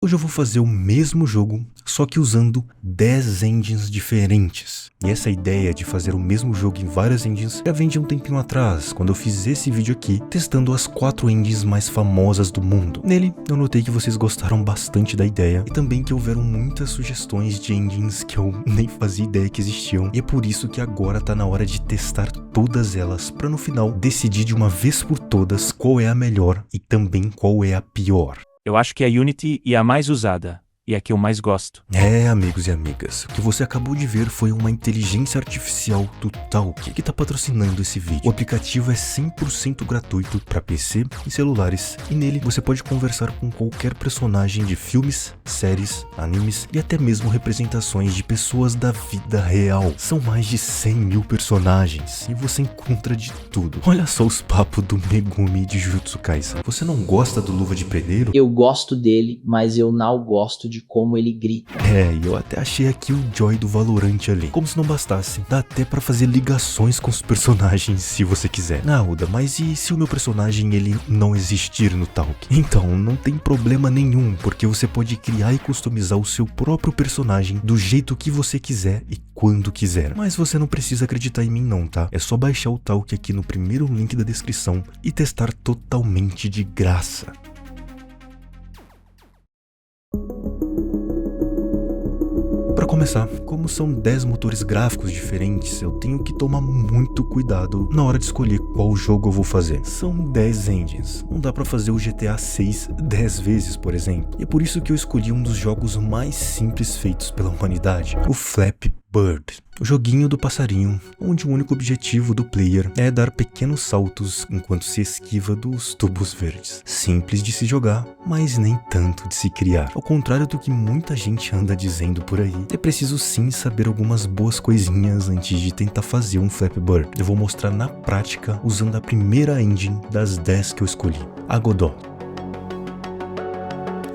Hoje eu vou fazer o mesmo jogo, só que usando 10 engines diferentes. E essa ideia de fazer o mesmo jogo em várias engines já vem de um tempinho atrás, quando eu fiz esse vídeo aqui, testando as 4 engines mais famosas do mundo. Nele, eu notei que vocês gostaram bastante da ideia, e também que houveram muitas sugestões de engines que eu nem fazia ideia que existiam. E é por isso que agora tá na hora de testar todas elas, pra no final decidir de uma vez por todas qual é a melhor e também qual é a pior. Eu acho que a Unity é a mais usada, e a que eu mais gosto. Amigos e amigas, o que você acabou de ver foi uma inteligência artificial do Talk que tá patrocinando esse vídeo. O aplicativo é 100% gratuito para PC e celulares, e nele você pode conversar com qualquer personagem de filmes, séries, animes e até mesmo representações de pessoas da vida real. São mais de 100 mil personagens e você encontra de tudo. Olha só os papos do Megumi de Jujutsu Kaisen. Você não gosta do Luva de Pedreiro? Eu gosto dele, mas eu não gosto de como ele grita. E eu até achei aqui o Joy do Valorant ali. Como se não bastasse, dá até pra fazer ligações com os personagens se você quiser. Uda, mas e se o meu personagem ele não existir no Talk? Então, não tem problema nenhum, porque você pode criar e customizar o seu próprio personagem do jeito que você quiser e quando quiser. Mas você não precisa acreditar em mim não, tá? É só baixar o Talk aqui no primeiro link da descrição e testar totalmente de graça. Para começar, como são 10 motores gráficos diferentes, eu tenho que tomar muito cuidado na hora de escolher qual jogo eu vou fazer. São 10 engines, não dá para fazer o GTA 6 10 vezes, por exemplo. E é por isso que eu escolhi um dos jogos mais simples feitos pela humanidade, o Flappy Bird, o joguinho do passarinho, onde o único objetivo do player é dar pequenos saltos enquanto se esquiva dos tubos verdes. Simples de se jogar, mas nem tanto de se criar. Ao contrário do que muita gente anda dizendo por aí, é preciso sim saber algumas boas coisinhas antes de tentar fazer um Flappy Bird. Eu vou mostrar na prática usando a primeira engine das 10 que eu escolhi, a Godot.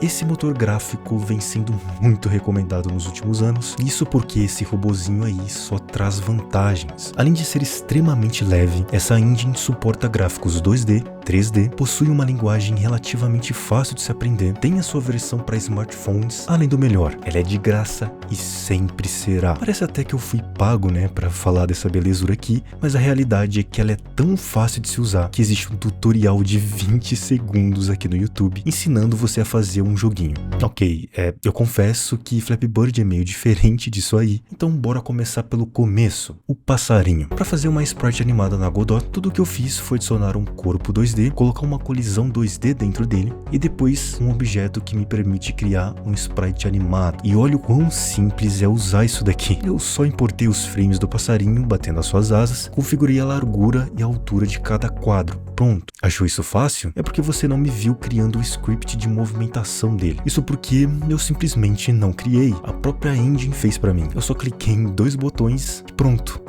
Esse motor gráfico vem sendo muito recomendado nos últimos anos, isso porque esse robozinho aí só traz vantagens. Além de ser extremamente leve, essa engine suporta gráficos 2D, 3D, possui uma linguagem relativamente fácil de se aprender, tem a sua versão para smartphones, além do melhor, ela é de graça e sempre será. Parece até que eu fui pago, para falar dessa belezura aqui, mas a realidade é que ela é tão fácil de se usar que existe um tutorial de 20 segundos aqui no YouTube ensinando você a fazer um joguinho. Ok, eu confesso que Flappy Bird é meio diferente disso aí, então bora começar pelo começo, o passarinho. Para fazer uma sprite animada na Godot, tudo que eu fiz foi adicionar um corpo 2D, colocar uma colisão 2D dentro dele e depois um objeto que me permite criar um sprite animado. E olha o quão simples é usar isso daqui. Eu só importei os frames do passarinho batendo as suas asas, configurei a largura e a altura de cada quadro. Pronto. Achou isso fácil? É porque você não me viu criando o script de movimentação dele. Isso porque eu simplesmente não criei. A própria engine fez pra mim. Eu só cliquei em 2 botões e pronto.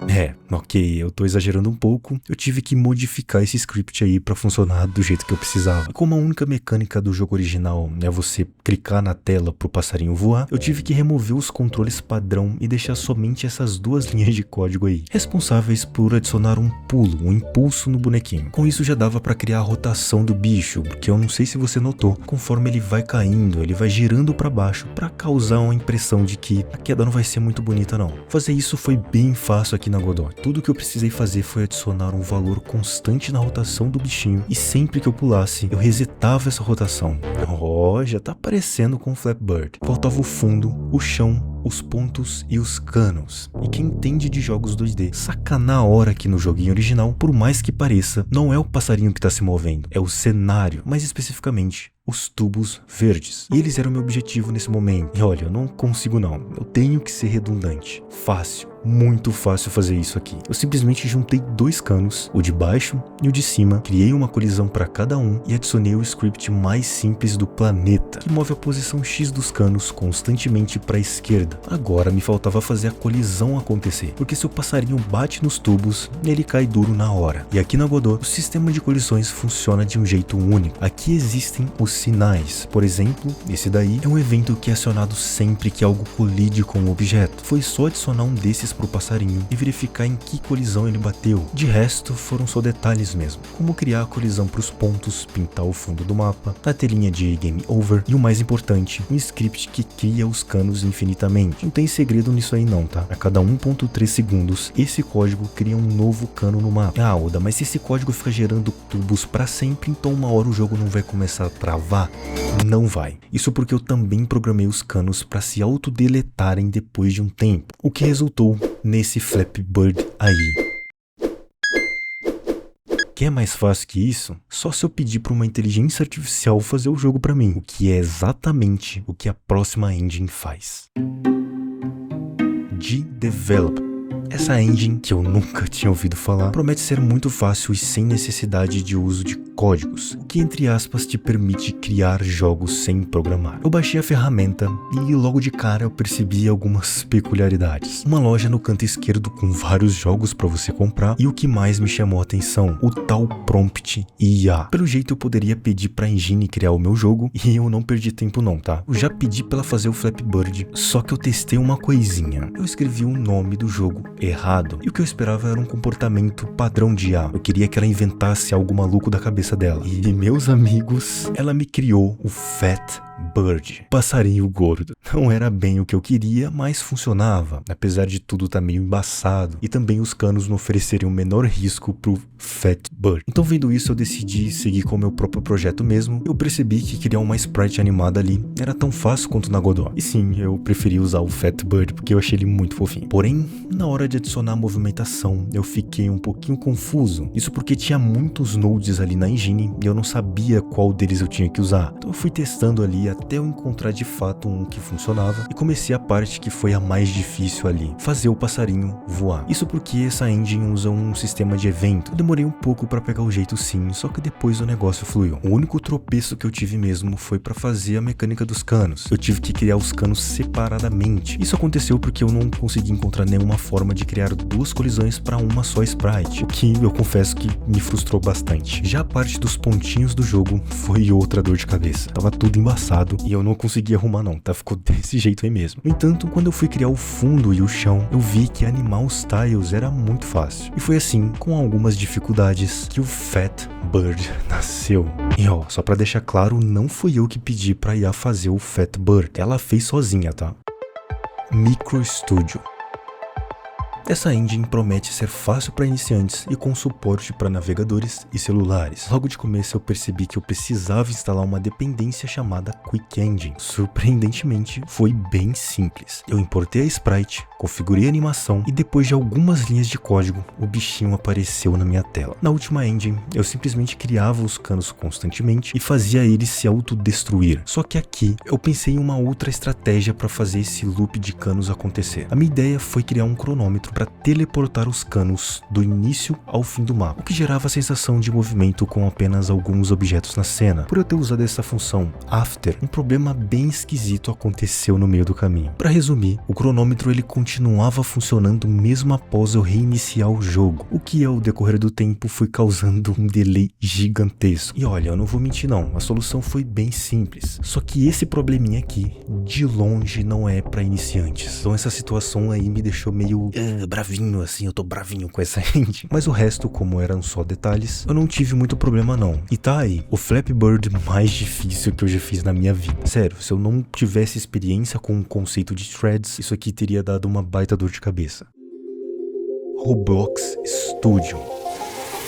Ok, eu tô exagerando um pouco. Eu tive que modificar esse script aí pra funcionar do jeito que eu precisava. E como a única mecânica do jogo original é você clicar na tela pro passarinho voar, eu tive que remover os controles padrão e deixar somente essas 2 linhas de código aí, responsáveis por adicionar um pulo, um impulso no bonequinho. Com isso já dava para criar a rotação do bicho, porque eu não sei se você notou, conforme ele vai caindo, ele vai girando para baixo para causar uma impressão de que a queda não vai ser muito bonita não. Fazer isso foi bem fácil aqui na Godot. Tudo que eu precisei fazer foi adicionar um valor constante na rotação do bichinho e sempre que eu pulasse, eu resetava essa rotação. Já tá parecendo com o Flappy Bird. Faltava o fundo, o chão, os pontos e os canos. E quem entende de jogos 2D saca na hora que no joguinho original, por mais que pareça, não é o passarinho que tá se movendo, é o cenário, mais especificamente os tubos verdes. E eles eram meu objetivo nesse momento. E olha, eu não consigo não, eu tenho que ser redundante. Fácil, muito fácil fazer isso aqui. Eu simplesmente juntei 2 canos, o de baixo e o de cima, criei uma colisão para cada um e adicionei o script mais simples do planeta, que move a posição X dos canos constantemente para a esquerda. Agora me faltava fazer a colisão acontecer, porque se o passarinho bate nos tubos, ele cai duro na hora. E aqui na Godot, o sistema de colisões funciona de um jeito único. Aqui existem os sinais. Por exemplo, esse daí é um evento que é acionado sempre que algo colide com um objeto. Foi só adicionar um desses pro passarinho e verificar em que colisão ele bateu. De resto, foram só detalhes mesmo, como criar a colisão pros pontos, pintar o fundo do mapa, a telinha de Game Over e o mais importante, um script que cria os canos infinitamente. Não tem segredo nisso aí não, tá? A cada 1.3 segundos, esse código cria um novo cano no mapa. Ah, Oda, mas se esse código fica gerando tubos pra sempre, então uma hora o jogo não vai começar a travar? Não vai. Isso porque eu também programei os canos pra se autodeletarem depois de um tempo, o que resultou nesse Flappy Bird aí. Quer mais fácil que isso? Só se eu pedir para uma inteligência artificial fazer o jogo para mim, o que é exatamente o que a próxima engine faz. G-Develop. Essa engine, que eu nunca tinha ouvido falar, promete ser muito fácil e sem necessidade de uso de códigos, o que entre aspas te permite criar jogos sem programar. Eu baixei a ferramenta e logo de cara eu percebi algumas peculiaridades. Uma loja no canto esquerdo com vários jogos para você comprar e o que mais me chamou a atenção, o tal prompt IA. Pelo jeito eu poderia pedir pra engine criar o meu jogo e eu não perdi tempo não, tá? Eu já pedi pra ela fazer o Flappy Bird, só que eu testei uma coisinha. Eu escrevi o nome do jogo errado e o que eu esperava era um comportamento padrão de IA. Eu queria que ela inventasse algo maluco da cabeça dela. E meus amigos, ela me criou o Fat Bird, passarinho gordo. Não era bem o que eu queria, mas funcionava. Apesar de tudo tá meio embaçado e também os canos não ofereceriam o menor risco pro Fat Bird. Então vendo isso eu decidi seguir com o meu próprio projeto mesmo. Eu percebi que criar uma sprite animada ali era tão fácil quanto na Godot. E sim, eu preferi usar o Fat Bird porque eu achei ele muito fofinho. Porém, na hora de adicionar a movimentação, eu fiquei um pouquinho confuso. Isso porque tinha muitos nodes ali na engine e eu não sabia qual deles eu tinha que usar. Então eu fui testando ali até eu encontrar de fato um que funcionava e comecei a parte que foi a mais difícil ali, fazer o passarinho voar. Isso porque essa engine usa um sistema de evento. Eu demorei um pouco para pegar o jeito sim, só que depois o negócio fluiu. O único tropeço que eu tive mesmo foi para fazer a mecânica dos canos. Eu tive que criar os canos separadamente. Isso aconteceu porque eu não consegui encontrar nenhuma forma de criar duas colisões para uma só sprite, o que eu confesso que me frustrou bastante. Já a parte dos pontinhos do jogo foi outra dor de cabeça. Tava tudo embaçado e eu não consegui arrumar não, tá? Ficou desse jeito aí mesmo. No entanto, quando eu fui criar o fundo e o chão, eu vi que animar os tiles era muito fácil. E foi assim, com algumas dificuldades, que o Fat Bird nasceu. E ó, só pra deixar claro, não fui eu que pedi pra IA fazer o Fat Bird. Ela fez sozinha, tá? Micro Studio. Essa engine promete ser fácil para iniciantes e com suporte para navegadores e celulares. Logo de começo eu percebi que eu precisava instalar uma dependência chamada Quick Engine. Surpreendentemente, foi bem simples. Eu importei a sprite, configurei a animação e depois de algumas linhas de código, o bichinho apareceu na minha tela. Na última engine, eu simplesmente criava os canos constantemente e fazia eles se autodestruir. Só que aqui, eu pensei em uma outra estratégia para fazer esse loop de canos acontecer. A minha ideia foi criar um cronômetro para teleportar os canos do início ao fim do mapa, o que gerava a sensação de movimento com apenas alguns objetos na cena. Por eu ter usado essa função after, um problema bem esquisito aconteceu no meio do caminho. Para resumir, o cronômetro ele continuava funcionando mesmo após eu reiniciar o jogo, o que ao decorrer do tempo foi causando um delay gigantesco. E olha, eu não vou mentir não, a solução foi bem simples, só que esse probleminha aqui, de longe não é para iniciantes. Então essa situação aí me deixou meio bravinho assim, eu tô bravinho com essa engine. Mas o resto, como eram só detalhes, eu não tive muito problema não. E tá aí, o Flappy Bird mais difícil que eu já fiz na minha vida. Sério, se eu não tivesse experiência com o conceito de threads, isso aqui teria dado uma baita dor de cabeça. Roblox Studio.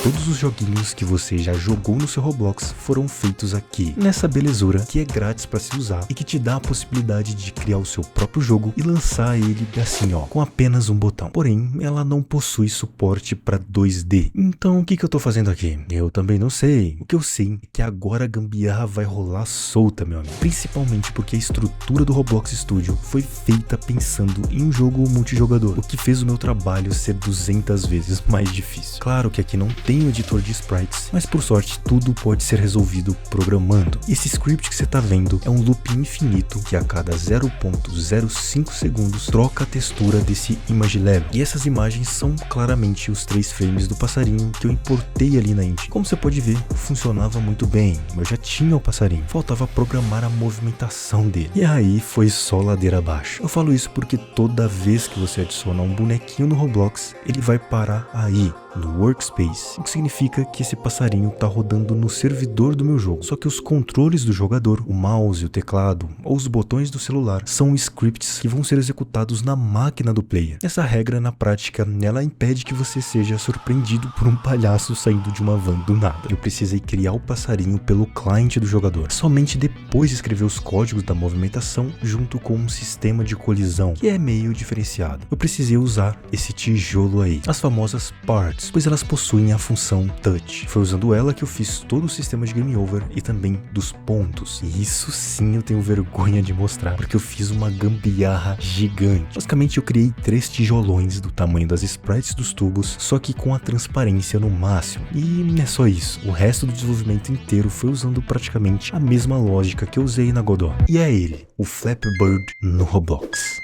Todos os joguinhos que você já jogou no seu Roblox foram feitos aqui, nessa belezura que é grátis para se usar e que te dá a possibilidade de criar o seu próprio jogo e lançar ele assim ó, com apenas um botão. Porém, ela não possui suporte para 2D. Então o que eu tô fazendo aqui? Eu também não sei. O que eu sei é que agora a gambiarra vai rolar solta, meu amigo. Principalmente porque a estrutura do Roblox Studio foi feita pensando em um jogo multijogador, o que fez o meu trabalho ser 200 vezes mais difícil. Claro que aqui não tenho editor de sprites, mas por sorte tudo pode ser resolvido programando. Esse script que você tá vendo é um loop infinito que a cada 0.05 segundos troca a textura desse Image Lab. E essas imagens são claramente os 3 frames do passarinho que eu importei ali na engine. Como você pode ver, funcionava muito bem, eu já tinha o passarinho, faltava programar a movimentação dele. E aí foi só ladeira abaixo. Eu falo isso porque toda vez que você adiciona um bonequinho no Roblox, ele vai parar aí, no Workspace, o que significa que esse passarinho tá rodando no servidor do meu jogo. Só que os controles do jogador, o mouse, o teclado ou os botões do celular são scripts que vão ser executados na máquina do player. Essa regra, na prática, ela impede que você seja surpreendido por um palhaço saindo de uma van do nada. Eu precisei criar o passarinho pelo cliente do jogador. Somente depois escrever os códigos da movimentação junto com um sistema de colisão, que é meio diferenciado. Eu precisei usar esse tijolo aí, as famosas parts, pois elas possuem a função touch. Foi usando ela que eu fiz todo o sistema de game over e também dos pontos. E isso sim eu tenho vergonha de mostrar, porque eu fiz uma gambiarra gigante. Basicamente eu criei 3 tijolões do tamanho das sprites dos tubos, só que com a transparência no máximo. E não é só isso, o resto do desenvolvimento inteiro foi usando praticamente a mesma lógica que eu usei na Godot. E é ele, o Flappy Bird no Roblox.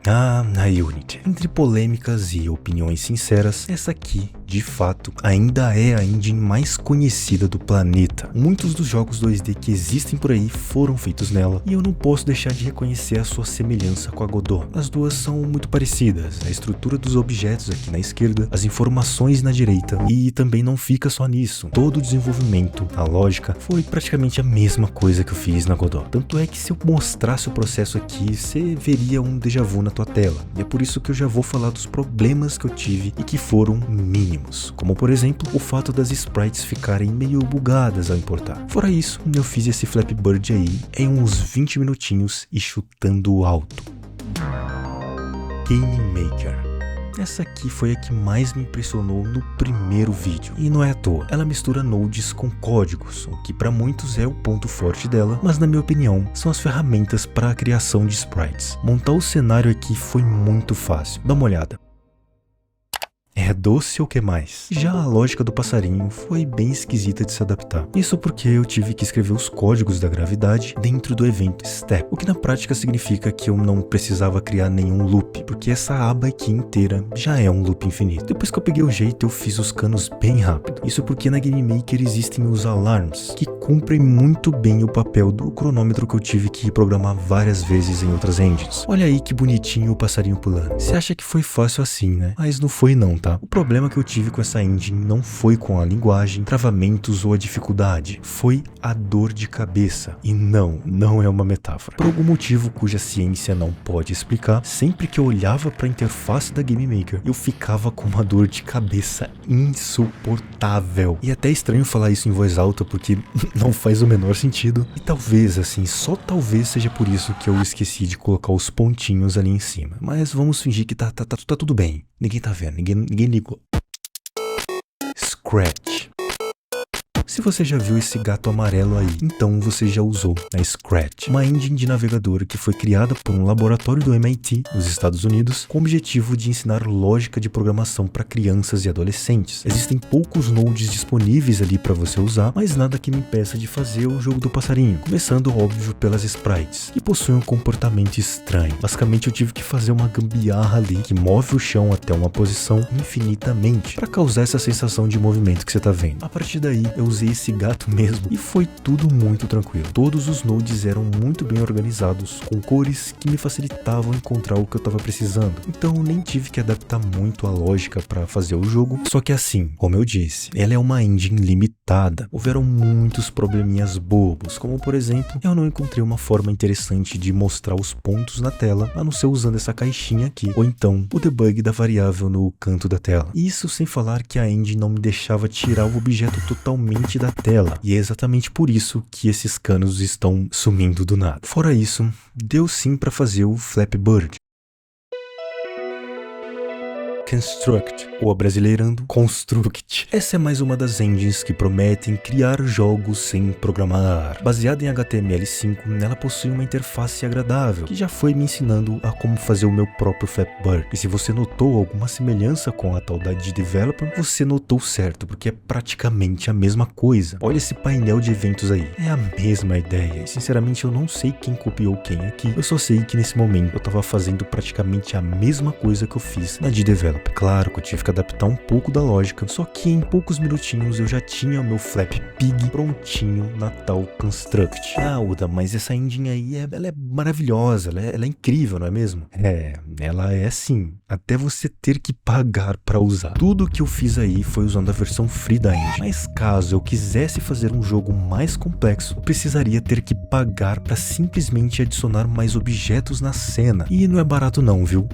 A Unity. Entre polêmicas e opiniões sinceras, essa aqui, de fato, ainda é a engine mais conhecida do planeta. Muitos dos jogos 2D que existem por aí foram feitos nela, e eu não posso deixar de reconhecer a sua semelhança com a Godot. As duas são muito parecidas, a estrutura dos objetos aqui na esquerda, as informações na direita, e também não fica só nisso. Todo o desenvolvimento, a lógica, foi praticamente a mesma coisa que eu fiz na Godot. Tanto é que se eu mostrasse o processo aqui, você veria um déjà vu na tua tela. E é por isso que eu já vou falar dos problemas que eu tive e que foram mínimos, como por exemplo, o fato das sprites ficarem meio bugadas ao importar. Fora isso, eu fiz esse Flappy Bird aí em uns 20 minutinhos e chutando alto. Game Maker. Essa aqui foi a que mais me impressionou no primeiro vídeo. E não é à toa, ela mistura nodes com códigos, o que para muitos é o ponto forte dela, mas na minha opinião, são as ferramentas para a criação de sprites. Montar o cenário aqui foi muito fácil. Dá uma olhada. É doce ou que mais? Já a lógica do passarinho foi bem esquisita de se adaptar. Isso porque eu tive que escrever os códigos da gravidade dentro do evento Step, o que na prática significa que eu não precisava criar nenhum loop, porque essa aba aqui inteira já é um loop infinito. Depois que eu peguei o jeito, eu fiz os canos bem rápido. Isso porque na Game Maker existem os alarms, que cumprem muito bem o papel do cronômetro que eu tive que programar várias vezes em outras engines. Olha aí que bonitinho o passarinho pulando. Você acha que foi fácil assim, né? Mas não foi não, tá? O problema que eu tive com essa engine não foi com a linguagem, travamentos ou a dificuldade, foi a dor de cabeça. E não é uma metáfora. Por algum motivo cuja ciência não pode explicar, sempre que eu olhava para a interface da Game Maker, eu ficava com uma dor de cabeça insuportável. E é até estranho falar isso em voz alta porque não faz o menor sentido. E talvez, assim, só talvez seja por isso que eu esqueci de colocar os pontinhos ali em cima. Mas vamos fingir que tá tudo bem. Ninguém tá vendo, ninguém ligou. Scratch. Se você já viu esse gato amarelo aí, então você já usou a Scratch, uma engine de navegador que foi criada por um laboratório do MIT, nos Estados Unidos, com o objetivo de ensinar lógica de programação para crianças e adolescentes. Existem poucos nodes disponíveis ali para você usar, mas nada que me impeça de fazer o jogo do passarinho, começando óbvio pelas sprites, que possuem um comportamento estranho. Basicamente eu tive que fazer uma gambiarra ali que move o chão até uma posição infinitamente, para causar essa sensação de movimento que você tá vendo. A partir daí eu usei esse gato mesmo e foi tudo muito tranquilo. Todos os nodes eram muito bem organizados, com cores que me facilitavam encontrar o que eu estava precisando. Então nem tive que adaptar muito a lógica para fazer o jogo. Só que assim, como eu disse, ela é uma engine limitada. Houveram muitos probleminhas bobos, como por exemplo, eu não encontrei uma forma interessante de mostrar os pontos na tela, a não ser usando essa caixinha aqui, ou então o debug da variável no canto da tela. Isso sem falar que a engine não me deixava tirar o objeto totalmente da tela, e é exatamente por isso que esses canos estão sumindo do nada. Fora isso, deu sim para fazer o Flappy Bird. Construct, ou abrasileirando, Construct. Essa é mais uma das engines que prometem criar jogos sem programar. Baseada em HTML5, ela possui uma interface agradável, que já foi me ensinando a como fazer o meu próprio Flappy Bird. E se você notou alguma semelhança com a tal da de Developer, você notou certo, porque é praticamente a mesma coisa. Olha esse painel de eventos aí, é a mesma ideia. E sinceramente eu não sei quem copiou quem aqui, eu só sei que nesse momento eu tava fazendo praticamente a mesma coisa que eu fiz na de Developer. Claro que eu tive que adaptar um pouco da lógica, só que em poucos minutinhos eu já tinha o meu Flappy Pig prontinho na tal Construct. Ah, Uda, mas essa engine aí, ela é maravilhosa, ela é incrível, não é mesmo? É, ela é sim, até você ter que pagar pra usar. Tudo que eu fiz aí foi usando a versão free da engine, mas caso eu quisesse fazer um jogo mais complexo, eu precisaria ter que pagar pra simplesmente adicionar mais objetos na cena. E não é barato não, viu?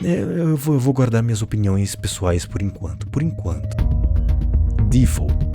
Eu vou guardar minhas opiniões pessoais por enquanto. Default.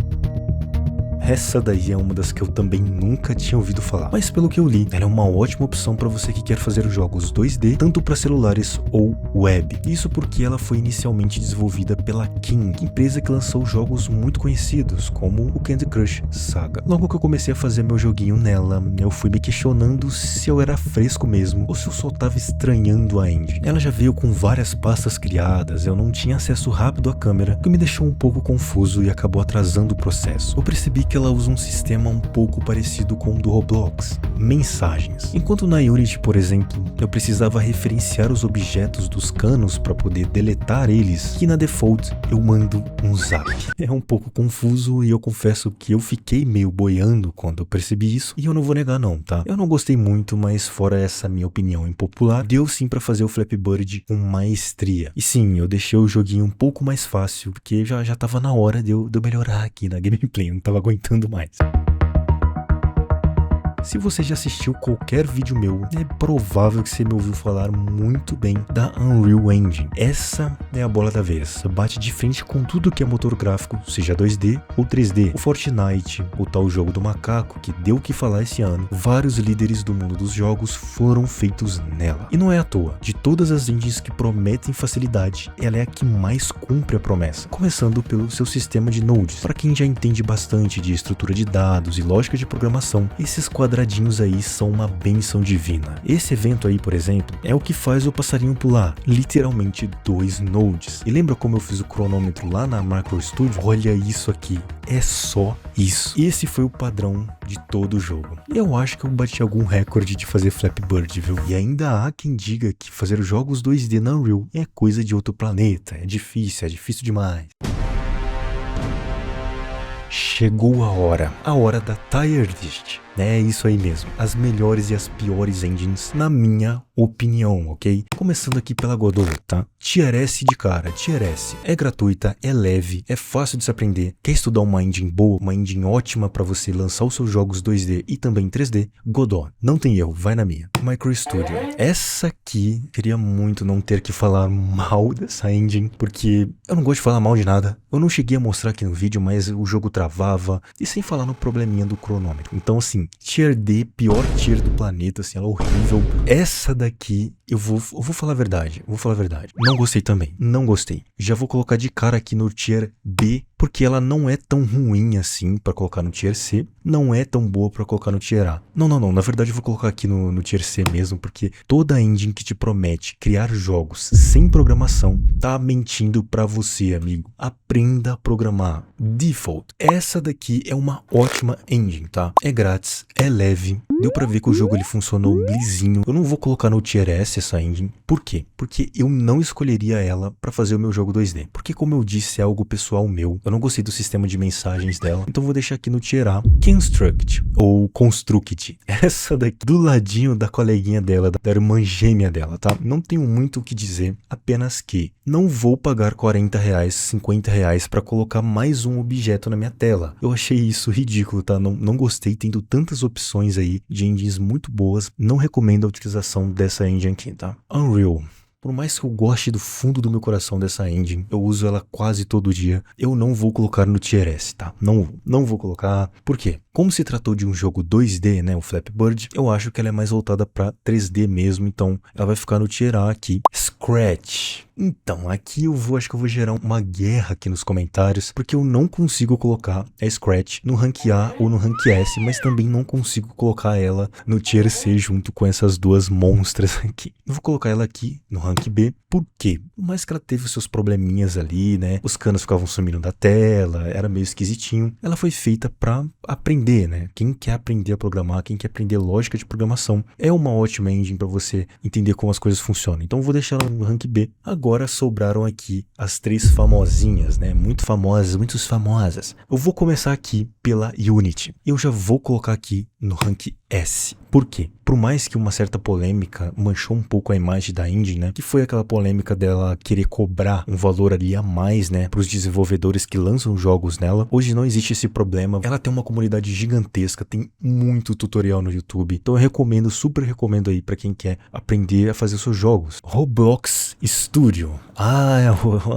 Essa daí é uma das que eu também nunca tinha ouvido falar, mas pelo que eu li, ela é uma ótima opção para você que quer fazer jogos 2D, tanto para celulares ou web. Isso porque ela foi inicialmente desenvolvida pela King, empresa que lançou jogos muito conhecidos, como o Candy Crush Saga. Logo que eu comecei a fazer meu joguinho nela, eu fui me questionando se eu era fresco mesmo, ou se eu só tava estranhando a engine. Ela já veio com várias pastas criadas, eu não tinha acesso rápido à câmera, o que me deixou um pouco confuso e acabou atrasando o processo. Eu percebi que ela usa um sistema um pouco parecido com o do Roblox, mensagens. Enquanto na Unity, por exemplo, eu precisava referenciar os objetos dos canos para poder deletar eles, que na Default eu mando um zap. É um pouco confuso e eu confesso que eu fiquei meio boiando quando eu percebi isso, e eu não vou negar não, tá? Eu não gostei muito, mas fora essa minha opinião impopular, deu sim para fazer o Flappy Bird com maestria. E sim, eu deixei o joguinho um pouco mais fácil, porque já tava na hora de eu melhorar aqui na gameplay, eu não tava aguentando mais. Se você já assistiu qualquer vídeo meu, é provável que você me ouviu falar muito bem da Unreal Engine. Essa é a bola da vez, bate de frente com tudo que é motor gráfico, seja 2D ou 3D. O Fortnite, o tal jogo do macaco que deu o que falar esse ano, vários líderes do mundo dos jogos foram feitos nela. E não é à toa, de todas as engines que prometem facilidade, ela é a que mais cumpre a promessa, começando pelo seu sistema de nodes. Para quem já entende bastante de estrutura de dados e lógica de programação, esses quadradinhos aí são uma bênção divina. Esse evento aí, por exemplo, é o que faz o passarinho pular, literalmente 2 nodes. E lembra como eu fiz o cronômetro lá na Macro Studio? Olha isso aqui, é só isso. Esse foi o padrão de todo o jogo. Eu acho que eu bati algum recorde de fazer Flappy Bird, viu? E ainda há quem diga que fazer jogos 2D na Unreal é coisa de outro planeta, é difícil demais. Chegou a hora da Tier List. É isso aí mesmo, as melhores e as piores engines, na minha opinião, ok? Começando aqui pela Godot, tá? Tier S de cara, Tier S. É gratuita, é leve, é fácil de se aprender. Quer estudar uma engine boa, uma engine ótima para você lançar os seus jogos 2D e também 3D? Godot, não tem erro, vai na minha. Micro Studio. Essa aqui, queria muito não ter que falar mal dessa engine, porque eu não gosto de falar mal de nada. Eu não cheguei a mostrar aqui no vídeo, mas o jogo travava, e sem falar no probleminha do cronômetro. Então assim, Tier D, pior tier do planeta, assim, ela é horrível. Essa daqui, eu vou falar a verdade, Não gostei também, não gostei. Já vou colocar de cara aqui no Tier B, porque ela não é tão ruim assim pra colocar no Tier C, não é tão boa pra colocar no Tier A. Não, na verdade eu vou colocar aqui no Tier C mesmo, porque toda engine que te promete criar jogos sem programação tá mentindo pra você, amigo. Aprenda a programar. Default. Essa daqui é uma ótima engine, tá? É grátis, é leve, deu pra ver que o jogo ele funcionou lisinho. Eu não vou colocar no Tier S essa engine. Por quê? Porque eu não escolheria ela pra fazer o meu jogo 2D. Porque como eu disse, é algo pessoal meu. Eu não gostei do sistema de mensagens dela, então vou deixar aqui no Tier A. Construct, ou Construct. Essa daqui, do ladinho da coleguinha dela, da irmã gêmea dela, tá? Não tenho muito o que dizer, apenas que não vou pagar R$40, R$50 pra colocar mais um objeto na minha tela. Eu achei isso ridículo, tá? Não gostei, tendo tantas opções aí de engines muito boas. Não recomendo a utilização dessa engine aqui, tá? Unreal. Por mais que eu goste do fundo do meu coração dessa engine, eu uso ela quase todo dia, eu não vou colocar no Tier S, tá? Não vou colocar. Por quê? Como se tratou de um jogo 2D, né, o Flappy Bird, eu acho que ela é mais voltada para 3D mesmo, então ela vai ficar no tier A aqui. Scratch. Então, aqui acho que eu vou gerar uma guerra aqui nos comentários, porque eu não consigo colocar a Scratch no rank A ou no rank S, mas também não consigo colocar ela no tier C junto com essas duas monstras aqui. Eu vou colocar ela aqui no rank B, por quê? Por mais que ela teve os seus probleminhas ali, né, os canos ficavam sumindo da tela, era meio esquisitinho, ela foi feita pra aprender, né, quem quer aprender a programar, quem quer aprender lógica de programação, é uma ótima engine pra você entender como as coisas funcionam. Então eu vou deixar ela no rank B. Agora sobraram aqui as 3 famosinhas, né? Muito famosas. Eu vou começar aqui pela Unity. Eu já vou colocar aqui no rank S. Por quê? Por mais que uma certa polêmica manchou um pouco a imagem da engine, né? Que foi aquela polêmica dela querer cobrar um valor ali a mais, né? Para os desenvolvedores que lançam jogos nela. Hoje não existe esse problema. Ela tem uma comunidade gigantesca, tem muito tutorial no YouTube. Então eu recomendo, super recomendo aí para quem quer aprender a fazer seus jogos. Roblox Studio.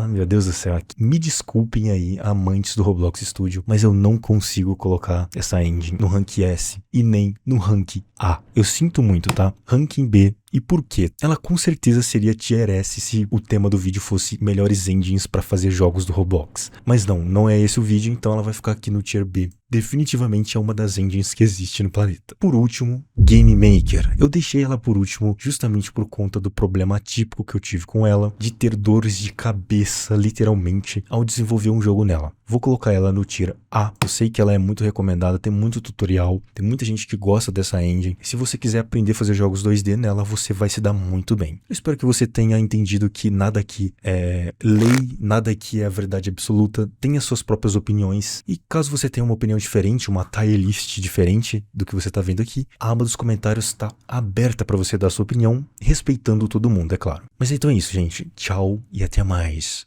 Meu Deus do céu. Me desculpem aí, amantes do Roblox Studio, mas eu não consigo colocar essa engine no rank S e nem no rank A. Eu sinto muito, tá? Ranking B. E por quê? Ela com certeza seria tier S se o tema do vídeo fosse melhores engines para fazer jogos do Roblox. Mas não é esse o vídeo, então ela vai ficar aqui no tier B. Definitivamente é uma das engines que existe no planeta. Por último, Game Maker. Eu deixei ela por último justamente por conta do problema típico que eu tive com ela, de ter dores de cabeça, literalmente, ao desenvolver um jogo nela. Vou colocar ela no tier A. Eu sei que ela é muito recomendada, tem muito tutorial, tem muita gente que gosta dessa engine. Se você quiser aprender a fazer jogos 2D nela, você vai se dar muito bem. Eu espero que você tenha entendido que nada aqui é lei, nada aqui é a verdade absoluta, tenha suas próprias opiniões. E caso você tenha uma opinião diferente, uma tier list diferente do que você está vendo aqui, a aba dos comentários está aberta para você dar sua opinião, respeitando todo mundo, é claro. Mas então é isso, gente. Tchau e até mais.